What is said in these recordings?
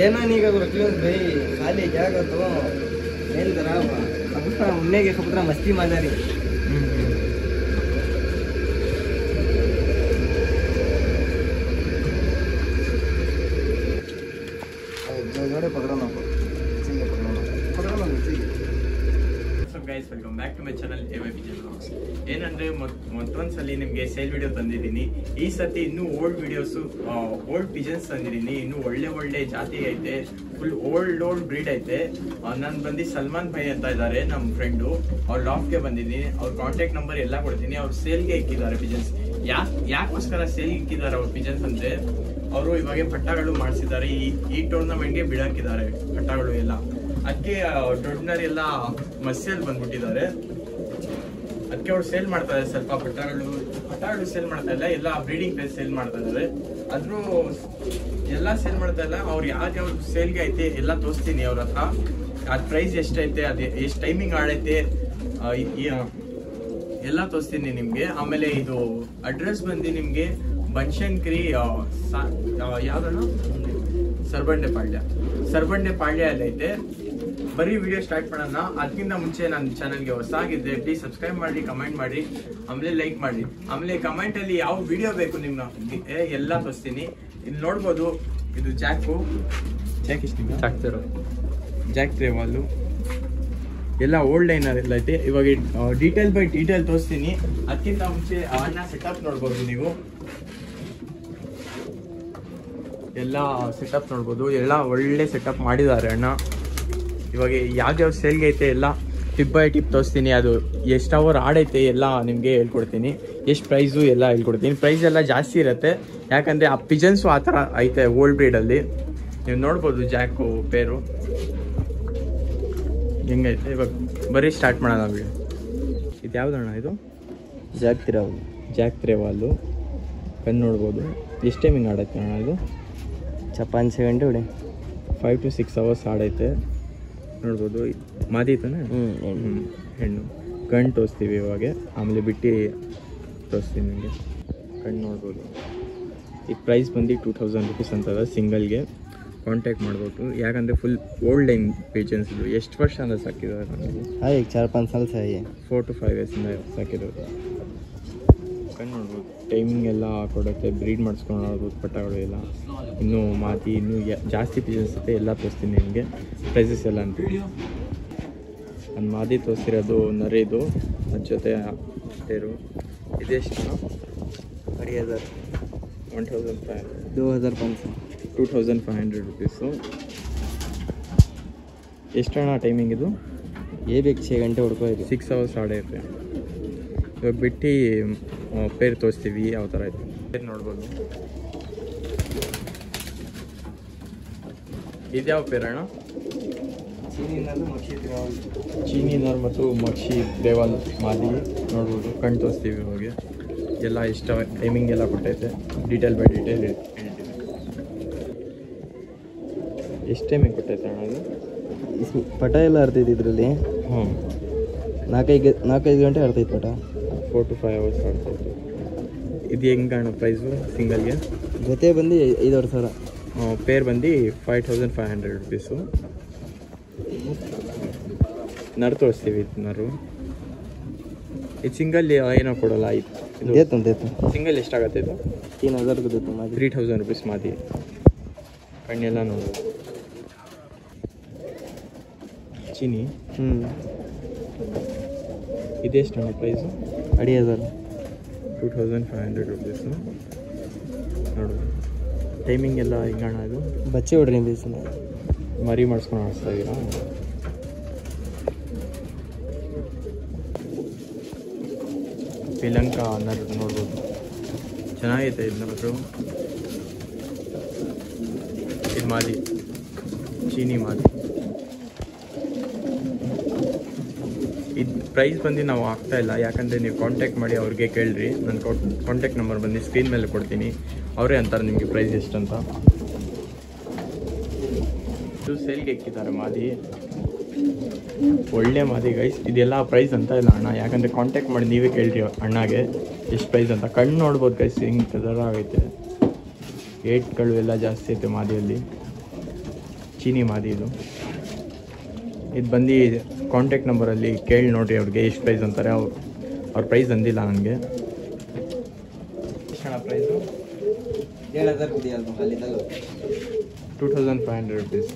देना नहीं का रखियोस भाई खाली जाएगा तो मेल करा खबरा उन्ने के खबरा मस्ती माजारी जोड़े पकड़ना guys welcome back to my channel AYP vlogs. ಏನಂದ್ರೆ ಮತ್ತೊಂದ್ಸಲಿ ನಿಮಗೆ ಸೇಲ್ ವಿಡಿಯೋ ತಂದಿದ್ದೀನಿ. ಈ ಸತಿ ಇನ್ನೂ ಓಲ್ಡ್ ವಿಡಿಯೋಸ್ ಓಲ್ಡ್ ಪಿಜನ್ಸ್ ತಂದಿದ್ದೀನಿ. ಇನ್ನೂ ಒಳ್ಳೆ ಜಾತಿ ಐತೆ, ಫುಲ್ ಓಲ್ಡ್ ಬ್ರೀಡ್ ಐತೆ. ನಾನು ಬಂದು ಸಲ್ಮಾನ್ ಭಾಯ್ ಅಂತ ಇದ್ದಾರೆ ನಮ್ಮ ಫ್ರೆಂಡು. ಅವ್ರ ಲಾಫ್ಟ್ಗೆ ಬಂದಿದ್ದೀನಿ. ಅವ್ರ ಕಾಂಟ್ಯಾಕ್ಟ್ ನಂಬರ್ ಎಲ್ಲ ಕೊಡ್ತೀನಿ. ಅವ್ರು ಸೇಲ್ಗೆ ಇಕ್ಕಿದ್ದಾರೆ ಪಿಜನ್ಸ್. ಯಾಕೋಸ್ಕರ ಸೇಲ್ಗೆ ಇಕ್ಕಿದ್ದಾರೆ ಅವ್ರ ಪಿಜನ್ಸ್ ಅಂದ್ರೆ, ಅವರು ಇವಾಗ ಪಟ್ಟಗಳು ಮಾಡಿಸಿದ್ದಾರೆ. ಈ ಟೂರ್ನಮೆಂಟ್ಗೆ ಬಿಡಾಕಿದ್ದಾರೆ ಪಟ್ಟಗಳು ಎಲ್ಲ. ಅದಕ್ಕೆ ದೊಡ್ಡನರೆಲ್ಲ ಮಸ್ಸಿಯಲ್ಲಿ ಬಂದ್ಬಿಟ್ಟಿದ್ದಾರೆ. ಅದಕ್ಕೆ ಅವ್ರು ಸೇಲ್ ಮಾಡ್ತಾ ಇದ್ದಾರೆ. ಸ್ವಲ್ಪ ಪಟ್ಟಗಳು ಸೇಲ್ ಮಾಡ್ತಾ ಇಲ್ಲ, ಎಲ್ಲ ಬ್ರೀಡಿಂಗ್ ಪ್ಲೇಸ್ ಸೇಲ್ ಮಾಡ್ತಾ ಇದ್ದಾರೆ. ಆದ್ರೂ ಎಲ್ಲ ಸೇಲ್ ಮಾಡ್ತಾ ಇಲ್ಲ. ಅವ್ರು ಯಾವ್ದು ಸೇಲ್ಗೆ ಐತೆ ಎಲ್ಲ ತೋರಿಸ್ತೀನಿ ಅವ್ರ ಹತ್ರ. ಅದ್ ಪ್ರೈಸ್ ಎಷ್ಟೈತೆ, ಅದೇ ಎಷ್ಟು ಟೈಮಿಂಗ್ ಆಡೈತೆ ಎಲ್ಲ ತೋರಿಸ್ತೀನಿ ನಿಮ್ಗೆ. ಆಮೇಲೆ ಇದು ಅಡ್ರೆಸ್ ಬಂದು ನಿಮ್ಗೆ ಬನಶಂಕರಿ ಯಾವ್ದಣ್ಣ ಸರ್ಬಂಡೆ ಪಾಳ್ಯ ಅಲ್ಲಿ ಐತೆ. ಬರೀ ವಿಡಿಯೋ ಸ್ಟಾರ್ಟ್ ಮಾಡೋಣ. ಅದಕ್ಕಿಂತ ಮುಂಚೆ ನನ್ನ ಚಾನಲ್ಗೆ ಹೊಸಾಗಿದ್ರೆ ಪ್ಲೀಸ್ ಸಬ್ಸ್ಕ್ರೈಬ್ ಮಾಡಿ, ಕಮೆಂಟ್ ಮಾಡಿ, ಆಮೇಲೆ ಲೈಕ್ ಮಾಡಿ. ಆಮೇಲೆ ಕಮೆಂಟ್ ಅಲ್ಲಿ ಯಾವ ವಿಡಿಯೋ ಬೇಕು ನಿಮ್ಗೆ ಎಲ್ಲ ತೋರಿಸ್ತೀನಿ. ಇಲ್ಲಿ ನೋಡ್ಬೋದು, ಇದು ಜಾಕ್ ರೇವಾಲು ಎಲ್ಲ ಓಲ್ಡ್ ಲೈನರ್ ಎಲ್ಲ ಐತೆ. ಇವಾಗ ಡೀಟೇಲ್ ಬೈ ಡೀಟೇಲ್ ತೋರಿಸ್ತೀನಿ. ಅದಕ್ಕಿಂತ ಮುಂಚೆ ಅಣ್ಣ ಸೆಟಪ್ ನೋಡ್ಬೋದು ನೀವು. ಎಲ್ಲ ಸೆಟಪ್ ನೋಡ್ಬೋದು, ಎಲ್ಲ ಒಳ್ಳೆ ಸೆಟಪ್ ಮಾಡಿದ್ದಾರೆ ಅಣ್ಣ. ಇವಾಗ ಯಾವ್ಯಾವ ಸೇಲ್ಗೆ ಐತೆ ಎಲ್ಲ ಟಿಪ್ ಬೈ ಟಿಪ್ ತೋರಿಸ್ತೀನಿ. ಅದು ಎಷ್ಟು ಅವರ್ ಆಡೈತೆ ಎಲ್ಲ ನಿಮಗೆ ಹೇಳ್ಕೊಡ್ತೀನಿ. ಎಷ್ಟು ಪ್ರೈಸು ಎಲ್ಲ ಹೇಳ್ಕೊಡ್ತೀನಿ. ಪ್ರೈಸ್ ಎಲ್ಲ ಜಾಸ್ತಿ ಇರುತ್ತೆ, ಯಾಕಂದರೆ ಆ ಪಿಜನ್ಸು ಆ ಥರ ಐತೆ ಓಲ್ಡ್ ಬ್ರೀಡಲ್ಲಿ. ನೀವು ನೋಡ್ಬೋದು ಜಾಕು ಪೇರು ಹೆಂಗೈತೆ. ಇವಾಗ ಬರೀ ಸ್ಟಾರ್ಟ್ ಮಾಡೋಣ ವಿಡಿಯೋ. ಇದು ಯಾವ್ದಣ್ಣ? ಇದು ಜಾಕ್ ತ್ರೇವಾಲು ಕಣ್ಣು ನೋಡ್ಬೋದು. ಎಷ್ಟು ಟೈಮಿಂಗ್ ಆಡೈತೆ ಅಣ್ಣ ಇದು? 5 ಗಂಟೆ ಹೊಡೆ 5 to 6 hours ಆಡೈತೆ ನೋಡ್ಬೋದು. ಮಾದಿ ತಾನೆ? ಹೆಣ್ಣು. ಕಣ್ಣು ತೋರಿಸ್ತೀವಿ ಇವಾಗ, ಆಮೇಲೆ ಬಿಟ್ಟು ತೋರಿಸ್ತೀವಿ ನಿಮಗೆ. ಕಣ್ಣು ನೋಡ್ಬೋದು. ಈ ಪ್ರೈಸ್ ಬಂದು 2000 rupees ಅಂತದ ಸಿಂಗಲ್ಗೆ. ಕಾಂಟ್ಯಾಕ್ಟ್ ಮಾಡ್ಬೋದು, ಯಾಕಂದರೆ ಫುಲ್ ಓಲ್ಡ್ ಲೈನ್ ಪೇಜನ್ಸ್ ಇದು. ಎಷ್ಟು ವರ್ಷ ಅಂತ ಸಾಕಿದ್ದಾರೆ ನನಗೆ? 4-5 साल से 4 to 5 years ಸಾಕಿರೋದು. ಕಣ್ಣು ನೋಡ್ಬೋದು. ಟೈಮಿಂಗ್ ಎಲ್ಲ ಕೊಡುತ್ತೆ, ಬ್ರೀಡ್ ಮಾಡಿಸ್ಕೊಂಡು ನೋಡ್ಬೋದು ಪಟ್ಟಗಳು ಎಲ್ಲ. ಇನ್ನೂ ಮಾತಿ ಇನ್ನೂ ಜಾಸ್ತಿ ಪೀಸಸ್ ಇರುತ್ತೆ, ಎಲ್ಲ ತೋರಿಸ್ತೀನಿ ನಿಮಗೆ. ಪ್ರೈಸಸ್ ಎಲ್ಲ ಅಂತ ನಾನು ಮಾದಿ ತೋರಿಸಿರೋದು ನರೇದು, ಅದ್ರ ಜೊತೆ ಟೇರು. ಇದೆಷ್ಟು? 2500 ರೂಪೀಸು. ಎಷ್ಟಣ್ಣ ಟೈಮಿಂಗ್ ಇದು? ಬೇಕು 6 ಗಂಟೆ ಹೊಡ್ಕೋದು. 6 hours ಆಡೈತೆ. ಇವಾಗ ಬಿಟ್ಟು ಪೇರ್ ತೋರಿಸ್ತೀವಿ ಯಾವ ಥರ ಐತೆ. ಪೇರ್ ನೋಡ್ಬೋದು. ಇದ್ಯಾವ ಪೇರ್ ಅಣ್ಣ? ಚೀನಿನರ್ ಮತ್ತು ಮಕ್ಷಿ ದೇವಾಲ್ ಮಾದಿ ನೋಡ್ಬೋದು. ಕಣ್ಣು ತೋರಿಸ್ತೀವಿ ಇವಾಗ. ಎಲ್ಲ ಇಷ್ಟ ಟೈಮಿಂಗ್ ಎಲ್ಲ ಕೊಟ್ಟೈತೆ, ಡೀಟೇಲ್ ಬೈ ಡೀಟೇಲ್ ಹೇಳ್ತೀನಿ. ಎಷ್ಟು ಟೈಮಿಂಗ್ ಕೊಟ್ಟೈತೆ ಅಣ್ಣ ಅದು? ಪಟ ಎಲ್ಲ ಆಡ್ತೈತಿ ಇದರಲ್ಲಿ. 4-5 ಗಂಟೆ ಆಡ್ತೈತೆ ಪಟ. 4 to 5 hours ಆಡ್ತೈತೆ. ಇದು ಹೆಂಗೆ ಅಣ್ಣ ಪ್ರೈಸು ಸಿಂಗಲ್ಗೆ? ಜೊತೆ ಬಂದು 5,500. ಪೇರ್ ಬಂದು 5500 ರೂಪೀಸು. ನರ್ ತೋರಿಸ್ತೀವಿ. ನರು ಇದು ಸಿಂಗಲ್ ಏನೋ ಕೊಡೋಲ್ಲ. ದೇತು ಸಿಂಗಲ್ ಎಷ್ಟಾಗತ್ತೆ ಇದು? 3000 3000 rupees ಮಾದಿ. ಕಣ್ಣೆಲ್ಲ ನೋಡೋದು. ಚೀನಿ ಇದೆಷ್ಟು ಅಣ್ಣ ಪ್ರೈಸು? 2500 ರೂಪೀಸು. ನೋಡು ಟೈಮಿಂಗ್ ಎಲ್ಲ ಹಿಂಗಣ್ಣ. ಇದು ಬಚ್ಚೆ ಹೊಡ್ರಿ ಮರಿ ಮಾಡಿಸ್ಕೊಂಡು ಆಡಿಸ್ತಾ ಇದ್ದೀರಾ? ಶ್ರೀಲಂಕಾ ಅನ್ನೋದು ನೋಡ್ಬೋದು, ಚೆನ್ನಾಗೈತೆ. ಇದು ನೋಡ್ರು, ಇದು ಮಾದಿ, ಚೀನಿ ಮಾದಿ. ಇದು ಪ್ರೈಸ್ ಬಂದು ನಾವು ಆಗ್ತಾ ಇಲ್ಲ, ಯಾಕಂದರೆ ನೀವು ಕಾಂಟ್ಯಾಕ್ಟ್ ಮಾಡಿ ಅವ್ರಿಗೆ ಕೇಳ್ರಿ. ನನ್ನ ಕಾಂಟ್ಯಾಕ್ಟ್ ನಂಬರ್ ಬಂದು ಸ್ಕ್ರೀನ್ ಮೇಲೆ ಕೊಡ್ತೀನಿ. ಅವರೇ ಅಂತಾರೆ ನಿಮಗೆ ಪ್ರೈಸ್ ಎಷ್ಟಂತ. ಇದು ಸೇಲ್ಗೆ ಇಕ್ಕಿದ್ದಾರೆ ಮಾದಿ, ಒಳ್ಳೆ ಮಾದಿ ಗೈಸ್. ಇದೆಲ್ಲ ಪ್ರೈಸ್ ಅಂತ ಇಲ್ಲ ಅಣ್ಣ, ಯಾಕಂದರೆ ಕಾಂಟ್ಯಾಕ್ಟ್ ಮಾಡಿ ನೀವೇ ಕೇಳ್ರಿ ಅಣ್ಣಗೆ ಎಷ್ಟು ಪ್ರೈಸ್ ಅಂತ. ಕಣ್ಣು ನೋಡ್ಬೋದು ಗೈಸ್, ಹಿಂಗೆ ಕಲರ್ ಆಗೈತೆ. ಏಟ್ಗಳು ಎಲ್ಲ ಜಾಸ್ತಿ ಐತೆ ಮಾದಿಯಲ್ಲಿ. ಚೀನಿ ಮಾದಿ ಇದು ಬಂದು ಕಾಂಟ್ಯಾಕ್ಟ್ ನಂಬರಲ್ಲಿ ಕೇಳಿ ನೋಡಿರಿ ಅವ್ರಿಗೆ ಎಷ್ಟು ಪ್ರೈಸ್ ಅಂತಾರೆ. ಅವ್ರ ಪ್ರೈಸ್ ಅಂದಿಲ್ಲ ನನಗೆ. ಎಷ್ಟು ಪ್ರೈಸು? 7,000 रुपये खाली 2,500 रुपीस.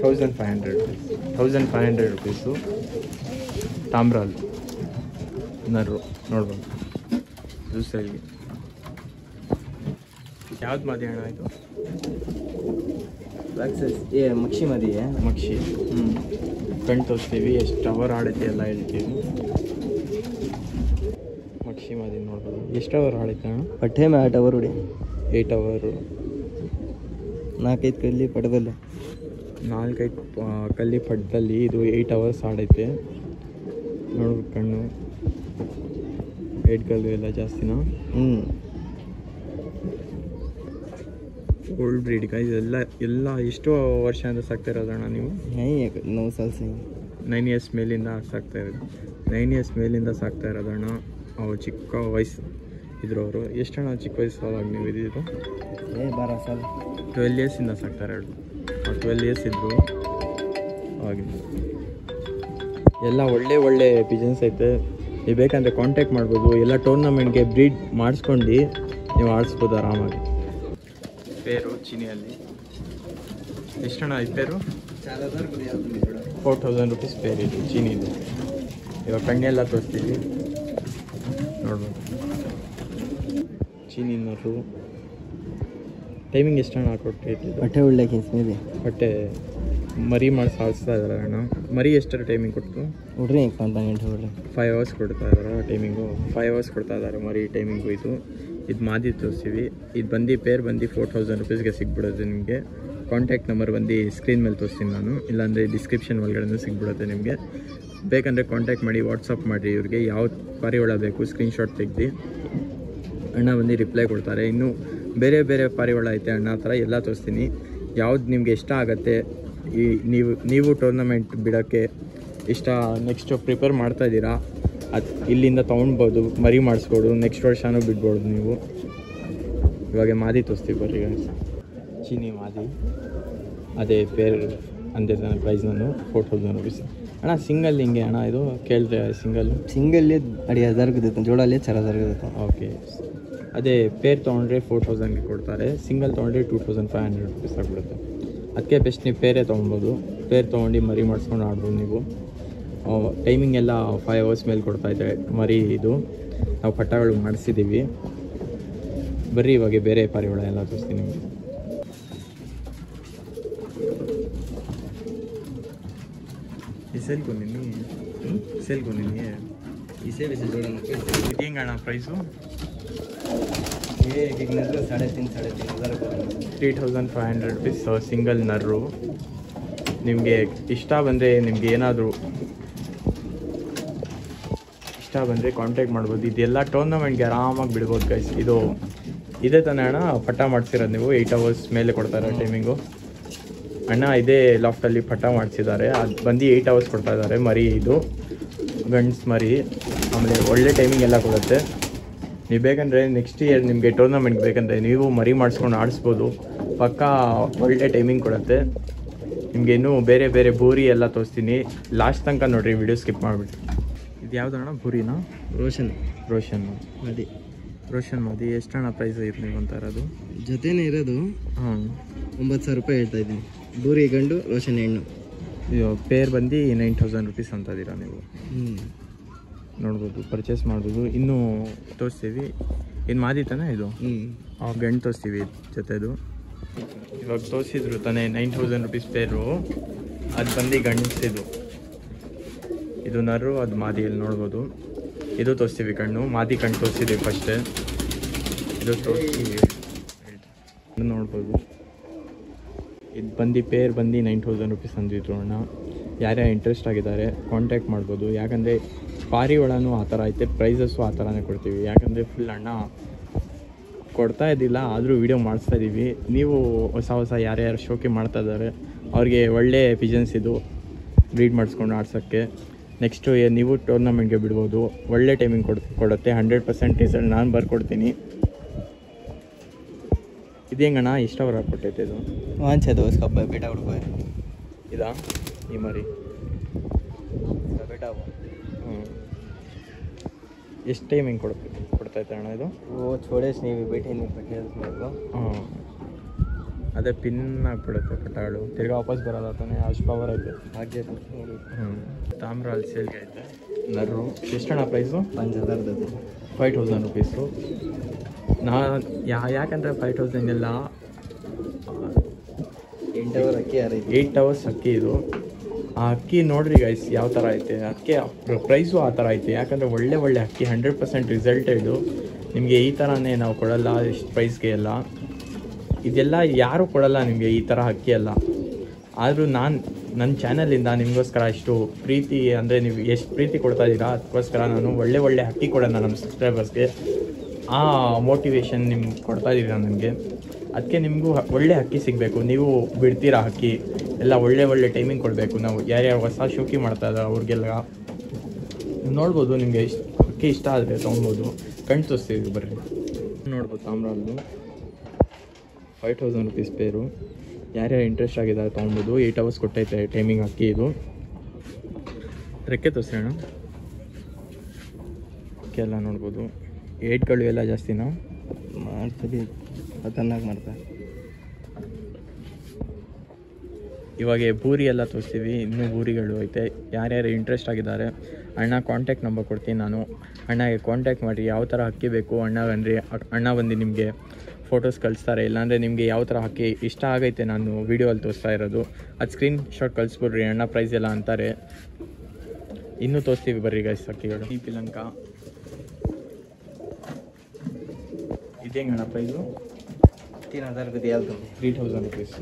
1,500 रुपीसು ತಾಮ್ರಾಲ್ ನರ್ರು ನೋಡ್ಬೋದು. ಜ್ಯೂಸಲ್ಲಿ ಯಾವ್ದು ಮಾದಿ ಅಣ್ಣ ಇದು? ಮಕ್ಷಿ ಮಾದಿ. ಮಕ್ಷಿ ಕಣ್ಣು ತೋರಿಸ್ತೀವಿ, ಎಷ್ಟು ಅವರ್ ಆಡುತ್ತೆ ಎಲ್ಲ ಹೇಳ್ತೀವಿ. ಮಕ್ಷಿ ಮಾದಿ ನೋಡ್ಬೋದು. ಎಷ್ಟು ಅವರ್ ಆಡುತ್ತೆ ಅಣ್ಣ? ಪಟ್ಟೆ ಮೇ 8 ಅವರ್ ಹೊಡಿ. 8 ಅವರು 4-5 ಕಲ್ಲಿ ಪಟದಲ್ಲಿ 4-5 ಕಲ್ಲಿ ಪಟ್ಟದಲ್ಲಿ ಇದು 8 ಅವರ್ಸ್ ಆಡೈತೆ ನೋಡ್ಬೇಕು. ಕಣ್ಣು 8 ಕಲ್ಲು ಎಲ್ಲ ಜಾಸ್ತಿನಾ? ಓಲ್ಡ್ ಬ್ರೀಡ್ ಎಲ್ಲ ಎಷ್ಟು ವರ್ಷ ಅಂತ ಸಾಕ್ತಾ ಇರೋದಣ್ಣ ನೀವು? 9 साल से 9 ಇಯರ್ಸ್ ಮೇಲಿಂದ ಸಾಕ್ತಾ ಇರೋದು. 9 ಇಯರ್ಸ್ ಮೇಲಿಂದ ಸಾಕ್ತಾ ಇರೋದಣ್ಣ. ಅವು ಚಿಕ್ಕ ವಯಸ್ಸು ಇದ್ರು ಅವರು. ಎಷ್ಟಣ್ಣ ಚಿಕ್ಕ ವಯಸ್ಸು ನೀವು ಇದ್ದಿದ್ದು? 12 साल 12 ಇಯರ್ಸಿಂದ ಸಾಕ್ತಾ ಇರೋದು. 12 ಇಯರ್ಸ್ ಇದ್ದರು ಹಾಗೆ. ಎಲ್ಲ ಒಳ್ಳೆ ಪಿಜನ್ಸ್ ಐತೆ. ನೀವು ಬೇಕಂದರೆ ಕಾಂಟ್ಯಾಕ್ಟ್ ಮಾಡ್ಬೋದು. ಎಲ್ಲ ಟೂರ್ನಮೆಂಟ್ಗೆ ಬ್ರೀಡ್ ಮಾಡಿಸ್ಕೊಂಡು ನೀವು ಆಡಿಸ್ಬೋದು ಆರಾಮಾಗಿ. ಪೇರು ಚೀನಿಯಲ್ಲಿ ಎಷ್ಟಣ್ಣ ಈ ಪೇರು? 4,000 रुपीस ಪೇರ್ ಇದು ಚೀನಿದು. ಇವಾಗ ಕಣ್ಣೆಲ್ಲ ತೋರಿಸ್ತೀವಿ ನೋಡ್ಬೋದು. ಚೀನಿನವರು ಟೈಮಿಂಗ್ ಎಷ್ಟಣ್ಣ ಕೊಟ್ಟಿದ್ದು? ಬಟ್ಟೆ ಒಳ್ಳೆಕೆ ಇದೆ. ಬಟ್ಟೆ ಮರಿ ಮಾಡಿ ಸಾಧಿಸ್ತಾ ಇದ್ದಾರೆ ಅಣ್ಣ. ಮರಿ ಎಷ್ಟರ ಟೈಮಿಂಗ್ ಕೊಟ್ಟು? ನೋಡ್ರಿ 5 ಗಂಟೆ 5 ಅವರ್ಸ್ ಕೊಡ್ತಾ ಇದ್ದಾರೆ ಟೈಮಿಂಗು. 5 ಅವರ್ಸ್ ಕೊಡ್ತಾ ಇದ್ದಾರೆ ಮರಿ ಟೈಮಿಂಗು. ಇದು ಮಾದಿ ತೋರಿಸ್ತೀವಿ. ಇದು ಬಂದು ಪೇರ್ ಬಂದು 4,000 रुपीಸ್ಗೆ ಸಿಗ್ಬಿಡುತ್ತೆ ನಿಮಗೆ. ಕಾಂಟ್ಯಾಕ್ಟ್ ನಂಬರ್ ಬಂದು ಸ್ಕ್ರೀನ್ ಮೇಲೆ ತೋರಿಸ್ತೀನಿ ನಾನು, ಇಲ್ಲಾಂದರೆ ಡಿಸ್ಕ್ರಿಪ್ಷನ್ ಒಳಗಡೆ ಸಿಗ್ಬಿಡುತ್ತೆ ನಿಮಗೆ. ಬೇಕಂದರೆ ಕಾಂಟ್ಯಾಕ್ಟ್ ಮಾಡಿ, ವಾಟ್ಸಪ್ ಮಾಡಿರಿ ಇವ್ರಿಗೆ. ಯಾವ ಪಾರಿವಾಳ ಬೇಕು ಸ್ಕ್ರೀನ್ಶಾಟ್ ತೆಗ್ದು ಅಣ್ಣ ಬಂದು ರಿಪ್ಲೈ ಕೊಡ್ತಾರೆ. ಇನ್ನೂ ಬೇರೆ ಪಾರಿವಾಳ ಐತೆ ಅಣ್ಣ ಆ ಥರ ಎಲ್ಲ ತೋರಿಸ್ತೀನಿ. ಯಾವ್ದು ನಿಮಗೆ ಇಷ್ಟ ಆಗುತ್ತೆ, ನೀವು ಟೂರ್ನಮೆಂಟ್ ಬಿಡೋಕ್ಕೆ ಇಷ್ಟ ನೆಕ್ಸ್ಟ್ ಪ್ರಿಪೇರ್ ಮಾಡ್ತಾಯಿದ್ದೀರಾ, ಅದು ಇಲ್ಲಿಂದ ತೊಗೊಳ್ಬೋದು, ಮರಿ ಮಾಡಿಸ್ಬೋದು, ನೆಕ್ಸ್ಟ್ ವರ್ಷನೂ ಬಿಡ್ಬೋದು ನೀವು. ಇವಾಗ ಮಾದಿ ತೋರಿಸ್ತೀವಿ ಬರ್ರಿ. ಚೀನಿ ಮಾದಿ ಅದೇ ಪೇರ್ ಅಂದೆ ಪ್ರೈಸ್ ನಾನು 4,000 रुपीस ಅಣ್ಣ. ಸಿಂಗಲ್ ಹಿಂಗೆ ಅಣ್ಣ ಇದು ಕೇಳಿದ್ರೆ ಸಿಂಗಲ್ 2,500 का देता हूँ, जोड़ा ले 4,000 का देता हूँ. ಓಕೆ. ಅದೇ ಪೇರ್ ತೊಗೊಂಡ್ರೆ 4,000ಗೆ ಕೊಡ್ತಾರೆ. ಸಿಂಗಲ್ ತೊಗೊಂಡ್ರೆ 2,500 रुपीस ಆಗಿಬಿಡುತ್ತೆ. ಅದಕ್ಕೆ ಬೆಸ್ಟ್ ನೀವು ಪೇರೇ ತೊಗೊಬೋದು. ಪೇರ್ ತೊಗೊಂಡು ಮರಿ ಮಾಡಿಸ್ಕೊಂಡು ಆಡ್ಬೋದು ನೀವು. ಟೈಮಿಂಗ್ ಎಲ್ಲ 5 ಅವರ್ಸ್ ಮೇಲೆ ಕೊಡ್ತಾಯಿದ್ದಾರೆ ಮರಿ. ಇದು ನಾವು ಪಟ್ಟಗಳು ಮಾಡಿಸಿದ್ದೀವಿ. ಬರ್ರಿ ಇವಾಗ ಬೇರೆ ಪಾರಿವಾಳ ಎಲ್ಲ ತೋರಿಸ್ತೀನಿ ನಿಮಗೆ. ಸೇಲ್ ಕೊನಿನಿ इसे वैसे जोड़ा ಹೆಂಗೆ ಅಣ್ಣ ಪ್ರೈಸು? ये एक नजर 3,500 3,500 रुपीस ಸಿಂಗಲ್ ನರ್ರು. ನಿಮಗೆ ಇಷ್ಟ ಬಂದರೆ ನಿಮಗೆ ಏನಾದರೂ ಇಷ್ಟ ಬಂದರೆ ಕಾಂಟ್ಯಾಕ್ಟ್ ಮಾಡ್ಬೋದು. ಇದೆಲ್ಲ ಟೂರ್ನಮೆಂಟ್ಗೆ ಆರಾಮಾಗಿ ಬಿಡ್ಬೋದು ಗೈಸ್. ಇದೇ ತಾನೇ ಅಣ್ಣ ಪಟ್ಟ ಮಾಡಿಸಿರೋದು ನೀವು? 8 ಅವರ್ಸ್ ಮೇಲೆ ಕೊಡ್ತಾರೆ ಟೈಮಿಂಗು ಅಣ್ಣ. ಇದೇ ಲಾಫ್ಟಲ್ಲಿ ಪಟ್ಟ ಮಾಡಿಸಿದ್ದಾರೆ. ಅದು ಬಂದು 8 ಅವರ್ಸ್ ಕೊಡ್ತಾ ಇದ್ದಾರೆ ಮರಿ. ಇದು ಗಂಡ್ಸ್ ಮರಿ. ಆಮೇಲೆ ಒಳ್ಳೆ ಟೈಮಿಂಗ್ ಎಲ್ಲ ಕೊಡುತ್ತೆ. ನೀವು ಬೇಕಂದರೆ ನೆಕ್ಸ್ಟ್ ಇಯರ್ ನಿಮಗೆ ಟೂರ್ನಮೆಂಟ್ ಬೇಕಂದರೆ ನೀವು ಮರಿ ಮಾಡಿಸ್ಕೊಂಡು ಆಡಿಸ್ಬೋದು. ಪಕ್ಕಾ ಒಳ್ಳೆ ಟೈಮಿಂಗ್ ಕೊಡುತ್ತೆ ನಿಮಗೆ. ಇನ್ನೂ ಬೇರೆ ಬೂರಿ ಎಲ್ಲ ತೋರಿಸ್ತೀನಿ, ಲಾಸ್ಟ್ ತನಕ ನೋಡಿರಿ, ವಿಡಿಯೋ ಸ್ಕಿಪ್ ಮಾಡಿಬಿಟ್ಟು. ಇದು ಯಾವುದಣ್ಣ ಬೂರಿನಾ? ರೋಷನ್ ಮಾದಿ. ಎಷ್ಟಣ್ಣ ಪ್ರೈಸ್ ಐತೆ ನೀವು ಅಂತ ಇರೋದು? ಜೊತೆನೇ ಇರೋದು 9,000 ರೂಪಾಯಿ ಹೇಳ್ತಾ ಇದ್ದೀನಿ. ಬೂರಿ ಗಂಡು, ರೋಷನ್ ಹೆಣ್ಣು. ಇದು ಪೇರ್ ಬಂದು 9,000 रुपीस ಅಂತ ಇದ್ದೀರಾ ನೀವು. ನೋಡ್ಬೋದು, ಪರ್ಚೇಸ್ ಮಾಡ್ಬೋದು. ಇನ್ನೂ ತೋರಿಸ್ತೀವಿ. ಇನ್ನು ಮಾದಿ ತಾನೆ ಇದು? ಗಂಡು ತೋರಿಸ್ತೀವಿ ಜೊತೆದು. ಇವಾಗ ತೋರಿಸಿದ್ರು ತಾನೇ 9,000 रुपीस ಪೇರು. ಅದು ಬಂದು ಗಂಡಸಿದು. ಇದು ನರು, ಅದು ಮಾದಿಯಲ್ಲಿ ನೋಡ್ಬೋದು. ಇದು ತೋರಿಸ್ತೀವಿ ಕಣ್ಣು. ಮಾದಿ ಕಣ್ಣು ತೋರಿಸಿದ್ದೀವಿ ಫಸ್ಟೇ. ಇದು ತೋರಿಸ್ತೀವಿ ನೋಡ್ಬೋದು. ಇದು ಬಂದು ಪೇರ್ ಬಂದು 9,000 रुपीस ಅಂದಿದ್ರು ಅಣ್ಣ. ಯಾರ್ಯಾರು ಇಂಟ್ರೆಸ್ಟ್ ಆಗಿದ್ದಾರೆ ಕಾಂಟ್ಯಾಕ್ಟ್ ಮಾಡ್ಬೋದು. ಯಾಕಂದರೆ ಪಾರಿವಾಳನೂ ಆ ಥರ ಐತೆ, ಪ್ರೈಸಸ್ಸು ಆ ಥರನೇ ಕೊಡ್ತೀವಿ. ಯಾಕಂದರೆ ಫುಲ್ ಅಣ್ಣ ಕೊಡ್ತಾ ಇದ್ದಿಲ್ಲ, ಆದರೂ ವೀಡಿಯೋ ಮಾಡಿಸ್ತಾ ಇದ್ದೀವಿ. ನೀವು ಹೊಸ ಯಾರ್ಯಾರು ಶೋಕಿ ಮಾಡ್ತಾ ಇದ್ದಾರೆ ಅವ್ರಿಗೆ ಒಳ್ಳೆ ಪಿಜನ್ಸ್ ಇದು ಬ್ರೀಡ್ ಮಾಡಿಸ್ಕೊಂಡು ಆಡ್ಸೋಕ್ಕೆ. ನೆಕ್ಸ್ಟು ನೀವು ಟೂರ್ನಮೆಂಟ್ಗೆ ಬಿಡ್ಬೋದು. ಒಳ್ಳೆ ಟೈಮಿಂಗ್ ಕೊಡುತ್ತೆ. 100% ರಿಸಲ್ಟ್ ನಾನು ಬರ್ಕೊಡ್ತೀನಿ. ಇದು ಹೆಂಗಣ್ಣ ಎಷ್ಟು ಅವರ್ ಕೊಟ್ಟೈತೆ ಇದು? वांछे दो उसका बेटा उड़ गया ಇದಾ ಈ ಮರಿ बेटा वो ಎಷ್ಟು ಟೈಮಿಂಗ್ ಕೊಡ್ತೈತೆ ಅಣ್ಣ ಇದು? वो छोड़े से नहीं बैठे नहीं बैठे उसमें को ಹಾಂ ಅದೇ ಪಿನ್ ಆಗಿಬಿಡುತ್ತೆ ಪಟಾಳು ತಿರ್ಗಾ ವಾಪಸ್ ಬರೋದು ತಾನೆ ಅಷ್ಟು ಪವರ್ ಐತೆ. भाग्य ತಾಮ್ರ ಅಲ್ಲಿ ಸೇಲ್ಗೆ ಐತೆ ನರ್ರು. ಎಷ್ಟಣ್ಣ ಪ್ರೈಸು? 5000 देते 5000 ರುಪೀಸು. ಯಾಕಂದರೆ 5000 ಎಲ್ಲ 8 ಅವರ್ ಅಕ್ಕಿ 8 ಅವರ್ಸ್ ಅಕ್ಕಿ ಇದು. ಆ ಅಕ್ಕಿ ನೋಡ್ರಿ ಗೈಸ್ ಯಾವ ಥರ ಐತೆ. ಅದಕ್ಕೆ ಪ್ರೈಸು ಆ ಥರ ಐತೆ. ಯಾಕಂದರೆ ಒಳ್ಳೆ ಅಕ್ಕಿ 100% ರಿಸಲ್ಟೆಡು. ನಿಮಗೆ ಈ ಥರನೇ ನಾವು ಕೊಡಲ್ಲ ಇಷ್ಟು ಪ್ರೈಸ್ಗೆ ಎಲ್ಲ. ಇದೆಲ್ಲ ಯಾರೂ ಕೊಡಲ್ಲ ನಿಮಗೆ ಈ ಥರ ಅಕ್ಕಿ ಎಲ್ಲ. ಆದರೂ ನನ್ನ ಚಾನಲಿಂದ ನಿಮಗೋಸ್ಕರ ಇಷ್ಟು ಪ್ರೀತಿ, ಅಂದರೆ ನೀವು ಎಷ್ಟು ಪ್ರೀತಿ ಕೊಡ್ತಾ ಇದ್ದೀರಾ ಅದಕ್ಕೋಸ್ಕರ ನಾನು ಒಳ್ಳೆ ಅಕ್ಕಿ ಕೊಡೋಣ ನಮ್ಮ ಸಬ್ಸ್ಕ್ರೈಬರ್ಸ್ಗೆ. ಆ ಮೋಟಿವೇಶನ್ ನಿಮ್ಗೆ ಕೊಡ್ತಾ ಇದ್ದೀರಾ ನನಗೆ. ಅದಕ್ಕೆ ನಿಮಗೂ ಒಳ್ಳೆ ಅಕ್ಕಿ ಸಿಗಬೇಕು. ನೀವು ಬಿಡ್ತೀರಾ ಅಕ್ಕಿ ಎಲ್ಲ ಒಳ್ಳೆ ಟೈಮಿಂಗ್ ಕೊಡಬೇಕು. ನಾವು ಯಾರ್ಯಾರು ಹೊಸ ಶೋಕಿ ಮಾಡ್ತಾ ಇದ್ದಾರೆ ಅವ್ರಿಗೆಲ್ಲ ನೀವು ನೋಡ್ಬೋದು. ನಿಮಗೆ ಅಕ್ಕಿ ಇಷ್ಟ ಆದರೆ ತೊಗೊಬೋದು. ಕಣ್ಣು ತೋರಿಸ್ತೀವಿ ಬರ್ರಿ ನೋಡ್ಬೋದು. ತಾಮ್ರದ್ದು 5000 ರುಪೀಸ್ ಪೇರು. ಯಾರ್ಯಾರು ಇಂಟ್ರೆಸ್ಟ್ ಆಗಿದ್ದಾರೆ ತೊಗೊಬೋದು. 8 ಅವರ್ಸ್ ಕೊಟ್ಟೈತೆ ಟೈಮಿಂಗ್ ಅಕ್ಕಿ ಇದು. ರೆಕ್ಕೆ ತೋರಿಸೋಣ. ಅಕ್ಕಿ ಎಲ್ಲ ನೋಡ್ಬೋದು. ಏಟ್ಗಳು ಎಲ್ಲ ಜಾಸ್ತಿನಾ ಮಾಡ್ತೀವಿ, ಖತರ್ನಾಕ್ ಮಾಡ್ತಾರೆ. ಇವಾಗ ಬೂರಿ ಎಲ್ಲ ತೋರಿಸ್ತೀವಿ. ಇನ್ನೂ ಬೂರಿಗಳು ಐತೆ. ಯಾರ್ಯಾರು ಇಂಟ್ರೆಸ್ಟ್ ಆಗಿದ್ದಾರೆ ಅಣ್ಣ ಕಾಂಟ್ಯಾಕ್ಟ್ ನಂಬರ್ ಕೊಡ್ತೀನಿ ನಾನು. ಅಣ್ಣಗೆ ಕಾಂಟ್ಯಾಕ್ಟ್ ಮಾಡಿ ಯಾವ ಥರ ಅಕ್ಕಿ ಬೇಕು ಅಣ್ಣ ಬಂದು ನಿಮಗೆ ಫೋಟೋಸ್ ಕಳಿಸ್ತಾರೆ. ಇಲ್ಲಾಂದರೆ ನಿಮಗೆ ಯಾವ ಥರ ಅಕ್ಕಿ ಇಷ್ಟ ಆಗೈತೆ ನಾನು ವೀಡಿಯೋಲ್ಲಿ ತೋರಿಸ್ತಾ ಇರೋದು ಅದು ಸ್ಕ್ರೀನ್ ಶಾಟ್ ಕಳಿಸ್ಬಿಡ್ರಿ. ಅಣ್ಣ ಪ್ರೈಸ್ ಎಲ್ಲ ಅಂತಾರೆ. ಇನ್ನೂ ತೋರಿಸ್ತೀವಿ ಬರ್ರಿ ಗೈಸ್ ಅಕ್ಕಿಗಳು. ಈ ಪಿಲಂಕ ಇದೇಂಗೆ ಅಣ್ಣ ಪ್ರೈಸು? 3000 को दिया तुमने 3000 ರುಪೀಸ್.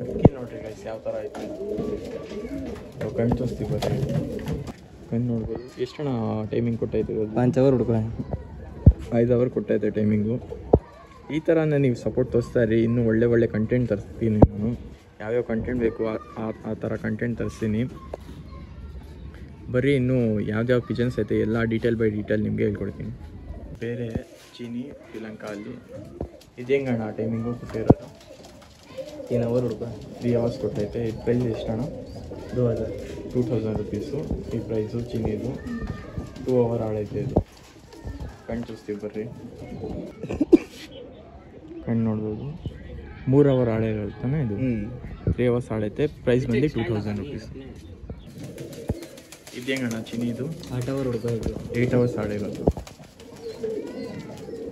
ಅಕ್ಕಿ ನೋಡ್ರಿ ಗೈಸ್ ಯಾವ ಥರ ಐತೆ. ಕಣ್ಣು ತೋರಿಸ್ತೀವಿ ಬರ್ರಿ. ಕಣ್ಣು ನೋಡ್ಬೋದು. ಎಷ್ಟಣ್ಣ ಟೈಮಿಂಗ್ ಕೊಟ್ಟೈತೆ? 5 ಅವರ್ ಹುಡ್ಕೋ 5 ಅವರ್ ಕೊಟ್ಟೈತೆ ಟೈಮಿಂಗು. ಈ ಥರನೇ ನೀವು ಸಪೋರ್ಟ್ ತೋರಿಸ್ತಾ ಇರಿ. ಇನ್ನೂ ಒಳ್ಳೆ ಕಂಟೆಂಟ್ ತರಿಸ್ತೀನಿ ನಾನು. ಯಾವ್ಯಾವ ಕಂಟೆಂಟ್ ಬೇಕು ಆ ಥರ ಕಂಟೆಂಟ್ ತರಿಸ್ತೀನಿ ಬರ್ರಿ. ಇನ್ನೂ ಯಾವ್ಯಾವ ಪಿಜನ್ಸ್ ಐತೆ ಎಲ್ಲ ಡೀಟೇಲ್ ಬೈ ಡೀಟೇಲ್ ನಿಮಗೆ ಹೇಳ್ಕೊಡ್ತೀನಿ. ಬೇರೆ ಚೀನಿ ಶ್ರೀಲಂಕಾ ಅಲ್ಲಿ ಇದೇಂಗಣ್ಣ ಟೈಮಿಂಗು ಕೊಟ್ಟಿರೋದು? 3 ಅವರ್ ಹುಡ್ಕೋ 3 ಅವರ್ಸ್ ಕೊಟ್ಟೈತೆ. ಇದು ಪ್ರೈಸ್ ಎಷ್ಟಣ್ಣ? 2000 ರುಪೀಸು ಈ ಪ್ರೈಸು ಚೀನಿದು. 2 ಅವರ್ ಆಡೈತೆ ಇದು. ಕಣ್ಣು ತೋರಿಸ್ತೀವಿ ಬರ್ರಿ. ಕಣ್ಣು ನೋಡ್ಬೋದು. 3 ಅವರ್ ಆಡೈರೋದು ತಾನೇ ಇದು. 3 ಅವರ್ಸ್ ಆಡೈತೆ. ಪ್ರೈಸ್ ಬಂದು 2000 ರುಪೀಸ್. ಇದೇಂಗಣ್ಣ ಚೀನಿದು? 8 ಅವರ್ ಹುಡ್ಕೋ 8 ಅವರ್ಸ್ ಆಡಿರೋದು.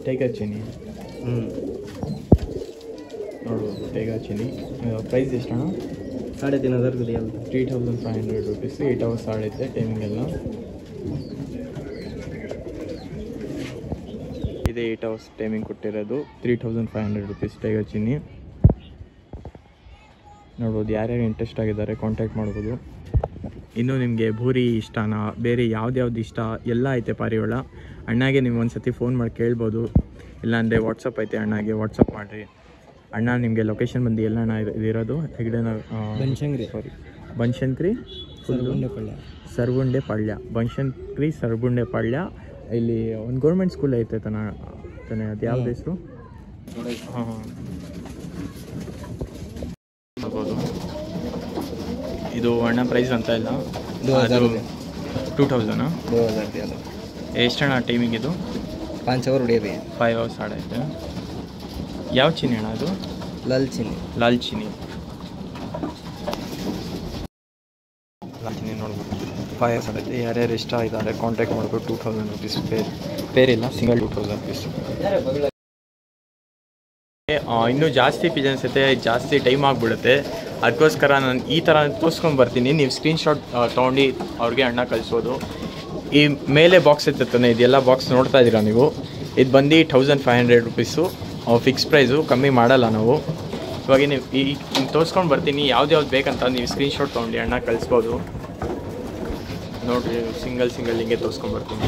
ಟೈಗರ್ ಚೀನಿ ನೋಡ್ಬೋದು. ಟೈಗರ್ ಚೀನಿ ಪ್ರೈಸ್ ಎಷ್ಟಣ್ಣ? 3500 को दिया 3500 ರುಪೀಸ್. 8 ಅವರ್ಸ್ ಆಡೈತೆ ಟೈಮಿಂಗ್ ಎಲ್ಲ. ಇದೇ 8 ಅವರ್ಸ್ ಟೈಮಿಂಗ್ ಕೊಟ್ಟಿರೋದು. 3500 ರುಪೀಸ್ ಟೈಗರ್ ಚೀನಿ ನೋಡ್ಬೋದು. ಯಾರ್ಯಾರು ಇಂಟ್ರೆಸ್ಟ್ ಆಗಿದ್ದಾರೆ ಕಾಂಟ್ಯಾಕ್ಟ್ ಮಾಡ್ಬೋದು. ಇನ್ನೂ ನಿಮಗೆ ಭೂರಿ ಇಷ್ಟನಾ ಬೇರೆ ಯಾವ್ದು ಇಷ್ಟ ಎಲ್ಲ ಐತೆ ಪಾರಿವಾಳ. ಅಣ್ಣಗೆ ನೀವು ಒಂದು ಸತಿ ಫೋನ್ ಮಾಡಿ ಕೇಳ್ಬೋದು. ಇಲ್ಲಾಂದರೆ ವಾಟ್ಸಪ್ ಐತೆ ಅಣ್ಣಗೆ ವಾಟ್ಸಪ್ ಮಾಡಿರಿ. ಅಣ್ಣ ನಿಮಗೆ ಲೊಕೇಶನ್ ಬಂದು ಎಲ್ಲಣ್ಣ ಇದಿರೋದು? ಹೆಗ್ಡೆ ಬನಶಂಕರಿ ಸರ್ಗುಂಡೆ ಪಾಳ್ಯ. ಬನಶಂಕರಿ ಸರ್ಗುಂಡೆ ಪಾಳ್ಯ. ಇಲ್ಲಿ ಒಂದು ಗೌರ್ಮೆಂಟ್ ಸ್ಕೂಲ್ ಐತೆ ತಾನೆ ಅದು ಯಾವ್ದು ಹೆಸರು? ಹಾಂ ನೋಡ್ಬೋದು. ಇದು ಅಣ್ಣ ಪ್ರೈಸ್ ಅಂತ ಇಲ್ಲ. 2000 ಎಷ್ಟಣ್ಣ ಟೈಮಿಂಗ್ ಇದು? 5 ಅವರ್ ಹೊಡಿಯ 5 ಅವರ್ಸ್ ಆಡೈತೆ. ಯಾವ ಚೀನಿ ಅಣ್ಣ ಅದು? ಲಾಲ್ ಚೀನಿ ನೋಡ್ಬೋದು. 5 ಅವರ್ಸ್ ಆಡೈತೆ. ಯಾರ್ಯಾರು ಇಷ್ಟ ಇದ್ದಾರೆ ಕಾಂಟ್ಯಾಕ್ಟ್ ಮಾಡ್ಬೋದು. 2000 ರುಪೀಸ್ ಪೇರಿಲ್ಲ, ಸಿಂಗಲ್ 2000 ರುಪೀಸ್. ಇನ್ನೂ ಜಾಸ್ತಿ ಪಿಜನ್ಸ್ ಐತೆ. ಜಾಸ್ತಿ ಟೈಮ್ ಆಗಿಬಿಡುತ್ತೆ. ಅದಕ್ಕೋಸ್ಕರ ನಾನು ಈ ಥರ ತೋರಿಸ್ಕೊಂಡು ಬರ್ತೀನಿ. ನೀವು ಸ್ಕ್ರೀನ್ಶಾಟ್ ತೊಗೊಂಡು ಅವ್ರಿಗೆ ಅಣ್ಣ ಕಳಿಸ್ಬೋದು. ಈ ಮೇಲೆ ಬಾಕ್ಸ್ ಇರ್ತಾನೆ ಇದೆಲ್ಲ ಬಾಕ್ಸ್ ನೋಡ್ತಾ ಇದ್ದೀರಾ ನೀವು. ಇದು ಬಂದು 1500 ರುಪೀಸು ಫಿಕ್ಸ್ ಪ್ರೈಸು. ಕಮ್ಮಿ ಮಾಡಲ್ಲ ನಾವು. ಇವಾಗ ನೀವು ಹಿಂಗೆ ತೋರಿಸ್ಕೊಂಡು ಬರ್ತೀನಿ. ಯಾವ್ದು ಬೇಕಂತ ನೀವು ಸ್ಕ್ರೀನ್ಶಾಟ್ ತೊಗೊಂಡು ಅಣ್ಣ ಕಳಿಸ್ಬೋದು. ನೋಡಿರಿ ಸಿಂಗಲ್ ಹಿಂಗೆ ತೋರಿಸ್ಕೊಂಡು ಬರ್ತೀನಿ.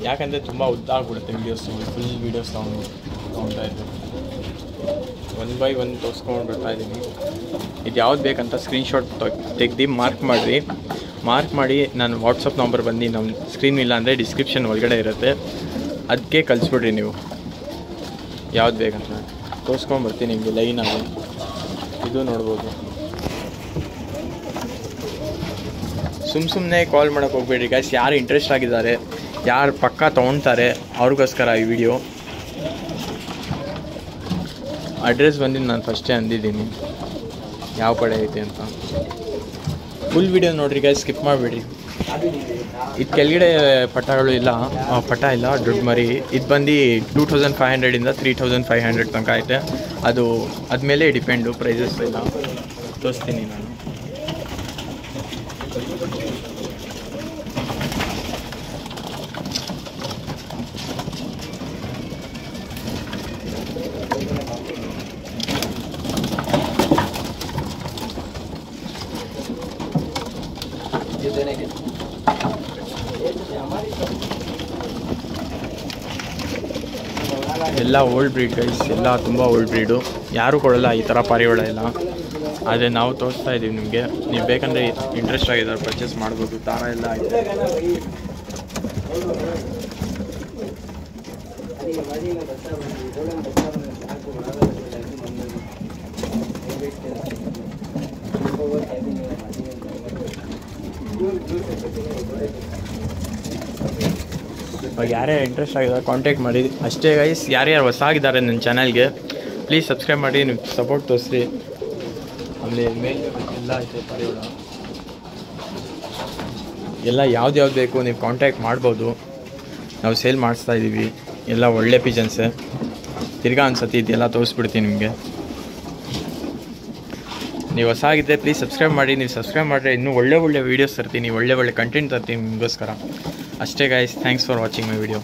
ಯಾಕಂದರೆ ತುಂಬ ಉದ್ದ ಆಗಿಬಿಡುತ್ತೆ ವೀಡಿಯೋಸು. ಫುಲ್ ವೀಡಿಯೋಸ್ ತೊಗೊಳ್ತಾ ಇದ್ದು 1 by 1 ತೋರಿಸ್ಕೊಂಡು ಬರ್ತಾಯಿದ್ದೀನಿ. ಇದು ಯಾವ್ದು ಬೇಕಂತ ಸ್ಕ್ರೀನ್ಶಾಟ್ ತೆಗ್ದು ಮಾರ್ಕ್ ಮಾಡಿ ನಾನು ವಾಟ್ಸಪ್ ನಂಬರ್ ಬಂದು ನಮ್ಮ ಸ್ಕ್ರೀನ್ ಇಲ್ಲ ಅಂದರೆ ಡಿಸ್ಕ್ರಿಪ್ಷನ್ ಒಳಗಡೆ ಇರುತ್ತೆ. ಅದಕ್ಕೆ ಕಳಿಸ್ಬಿಡ್ರಿ ನೀವು. ಯಾವ್ದು ಬೇಕಂತ ತೋರಿಸ್ಕೊಂಬರ್ತೀನಿ ನಿಮಗೆ ಲೈನಾಗಿ. ಇದು ನೋಡ್ಬೋದು. ಸುಮ್ಮನೆ ಕಾಲ್ ಮಾಡೋಕ್ಕೆ ಹೋಗ್ಬೇಡ್ರಿ ಗೈಸ್. ಯಾರು ಇಂಟ್ರೆಸ್ಟ್ ಆಗಿದ್ದಾರೆ, ಯಾರು ಪಕ್ಕ ತೊಗೊಳ್ತಾರೆ ಅವ್ರಿಗೋಸ್ಕರ ಈ ವಿಡಿಯೋ. ಅಡ್ರೆಸ್ ಬಂದಿದ್ದು ನಾನು ಫಸ್ಟೇ ಅಂದಿದ್ದೀನಿ ಯಾವ ಕಡೆ ಐತೆ ಅಂತ. ಫುಲ್ ವಿಡಿಯೋ ನೋಡಿರಿ ಗೈಸ್, ಸ್ಕಿಪ್ ಮಾಡಿಬಿಡ್ರಿ. ಇದು ಕೆಳಗಡೆ ಪಟ್ಟಗಳು ಇಲ್ಲ, ಪಟ್ಟ ಇಲ್ಲ, ದೊಡ್ಡ ಮರಿ. ಇದು ಬಂದು 2500 3500 ತನಕ ಐತೆ. ಅದು ಅದ್ಮೇಲೆ ಡಿಪೆಂಡು, ಪ್ರೈಸಸ್ ಇಲ್ಲ. ತೋರಿಸ್ತೀನಿ ನಾನು. ಎಲ್ಲ ಓಲ್ಡ್ ಬ್ರೀಡ್ ಗೈಸ್, ಎಲ್ಲ ತುಂಬ ಓಲ್ಡ್ ಬ್ರೀಡು. ಯಾರೂ ಕೊಡೋಲ್ಲ ಈ ಥರ ಪಾರಿವಾಳ. ಆದರೆ ನಾವು ತೋರಿಸ್ತಾ ಇದ್ದೀವಿ ನಿಮಗೆ. ನೀವು ಬೇಕಂದರೆ ಇಂಟ್ರೆಸ್ಟ್ ಆಗಿದ್ದಾರೆ ಪರ್ಚೇಸ್ ಮಾಡ್ಬೋದು. ದಾರ ಎಲ್ಲ ಆಯಿತು. ಇವಾಗ ಯಾರೇ ಇಂಟ್ರೆಸ್ಟ್ ಆಗಿದ್ದಾರೆ ಕಾಂಟ್ಯಾಕ್ಟ್ ಮಾಡಿ ಅಷ್ಟೇ ಗೈಸ್. ಯಾರ್ಯಾರು ಹೊಸಾಗಿದ್ದಾರೆ ನನ್ನ ಚಾನಲ್ಗೆ ಪ್ಲೀಸ್ ಸಬ್ಸ್ಕ್ರೈಬ್ ಮಾಡಿ, ನೀವು ಸಪೋರ್ಟ್ ತೋರಿಸ್ರಿ. ಆಮೇಲೆ ಮೇಲೆ ಎಲ್ಲ ಐತೆ ಪಾರಿವಾಳ. ಎಲ್ಲ ಯಾವ್ದು ಬೇಕು ನೀವು ಕಾಂಟ್ಯಾಕ್ಟ್ ಮಾಡ್ಬೋದು. ನಾವು ಸೇಲ್ ಮಾಡಿಸ್ತಾ ಇದ್ದೀವಿ. ಎಲ್ಲ ಒಳ್ಳೆ ಪಿಜನ್ಸೆ. ತಿರ್ಗಾ ಅನ್ಸತಿ ಇದೆಲ್ಲ ತೋರಿಸ್ಬಿಡ್ತೀನಿ ನಿಮಗೆ. ನೀವು ಹೊಸಾಗಿದ್ದರೆ ಪ್ಲೀಸ್ ಸಬ್ಸ್ಕ್ರೈಬ್ ಮಾಡಿ. ನೀವು ಸಬ್ಸ್ಕ್ರೈಬ್ ಮಾಡಿದ್ರೆ ಇನ್ನೂ ಒಳ್ಳೆ ವೀಡಿಯೋಸ್ ತರ್ತೀನಿ, ಒಳ್ಳೆ ಕಂಟೆಂಟ್ ತರ್ತೀನಿ ನಿಮಗೋಸ್ಕರ. ಅಷ್ಟೇ guys, thanks for watching my video.